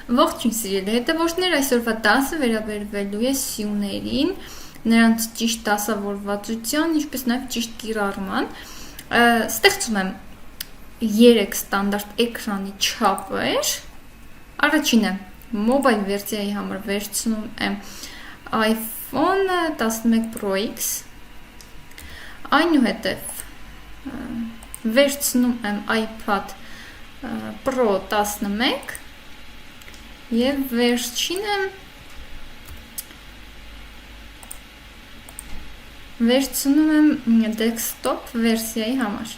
Ողջույն սիրելի հետևորդներ, այսօրվա դասը վերաբերվելու է սյուներին, նրանց ճիշտ դասավորվածության, ինչպես նաև ճիշտ կիրառման։ Ստեղծում եմ 3 ստանդարտ էկրանի չափեր։ Առաջինը մոբայլ վերսիայի համար վերցնում եմ iPhone 11 Pro X, այնուհետև վերցնում եմ iPad Pro 11 և վերջինը վերցնում եմ desktop վերսիայի համար։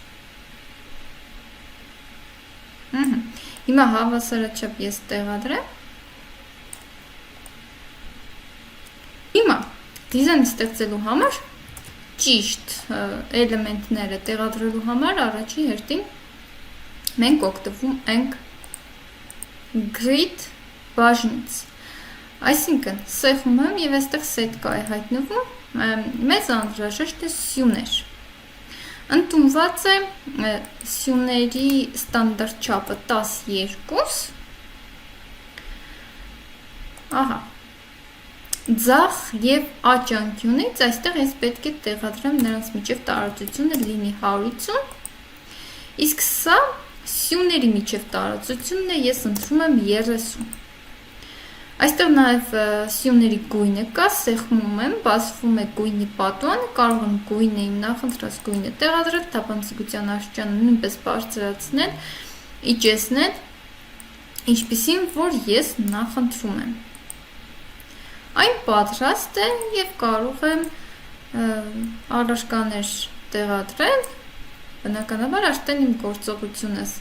Հիմա հավասարաչափ ես տեղադրեմ։ Հիմա դիզայն ստեղծելու համար ճիշտ էլեմենտները տեղադրելու համար առաջի հերթին մենք օգտվում ենք grid բաժնից, այսինքն սեղմում եմ և այստեղ սետկա է հայտնվում, մեզ անհրաժեշտ է սյուներ, ընդունված է սյուների ստանդարտ չափը 12, ձախ և աջ անկյունից այստեղ ես պետք է տեղադրեմ նրանց միջև տարածությունը լինի 150, իսկ սա սյուների միջև տարածությունն է, ես ընտրում եմ 30։ Այստեղ նաև սյուների գույնը կա, սեղմում եմ, բացվում է գույնի պատուանը, կարող եմ գույնը իմ նախընտրած գույնը տեղադրել, թափանցիկության աստիճանը նույնպես բարձրացնել, իջեցնել, ինչպիսին որ ես նախընտրում եմ։ Այն պատրաստ է և կարող եմ առարկաներ տեղադրել, բնականաբար արդեն իմ գործողությունս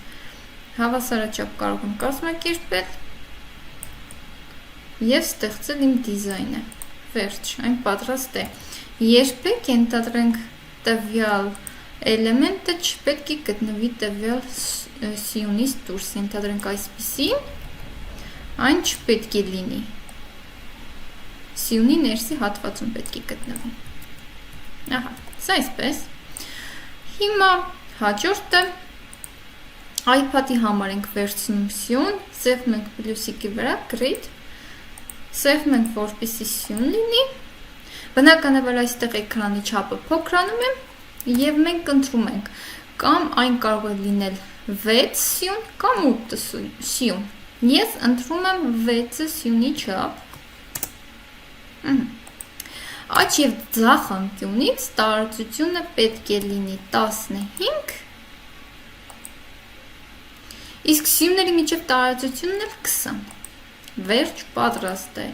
հավասարաչափ կարող եմ կազմակերպել և ստեղծել իմ դիզայնը։ Վերջ, այն պատրաստ է։ Երբեք ենթադրենք տվյալ էլեմենտը չպետք է գտնվի տվյալ սյունից դուրս, ենթադրենք այսպիսին, այն չպետք է լինի։ Սյունի ներսի հատվածում պետք է գտնվի։ Սա այսպես։ Հիմա հաջորդը iPad-ի համար ենք վերցնում սյուն, սեղմում ենք պլյուսիկի վրա, grid, սեղմում ենք որպեսզի սյուն լինի, բնականաբար այստեղ էկրանի չափը փոքրանում եմ և մենք ընտրում ենք կամ այն կարող է լինել 6 սյուն կամ 8 սյուն, ես ընտրում եմ 6 սյունի չափ, աջ և ձախ անկյունից տարածությունը պետք է լինի 15, իսկ սյունների միջև տարածությունն էլ 20, վերջ պատրաստ է,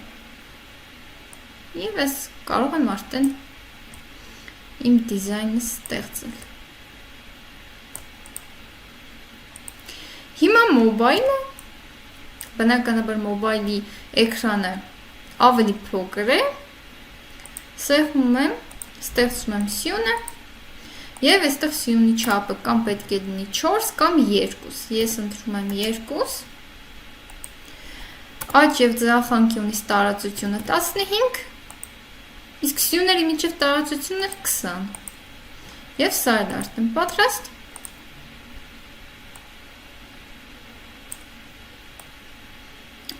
և ես կարող եմ արդեն իմ դիզայնը ստեղծել։ Հիմա մոբայլը, բնականաբար մոբայլի էկրանը ավելի փոքր է, սեղմում եմ, ստեղծում եմ սյունը և այստեղ սյունի չափը կամ պետք է լինի 4 կամ 2, ես ընտրում եմ 2, աջ և ձախ անկյունից տարածությունը 15, իսկ սյուների միջև տարածությունն էլ 20, և սա էլ արդեն պատրաստ։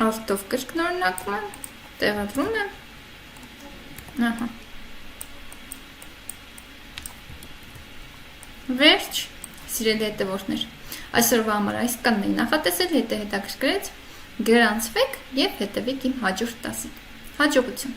Արտով կրկնօրինակում եմ, տեղադրում եմ, վերջ, սիրելի հետևորդներ, այսօրվա համար այսքանն էի նախատեսել, եթե հետաքրքրեց, գրանցվեք և հետևեք իմ հաջորդ դասին։ Հաջողություն։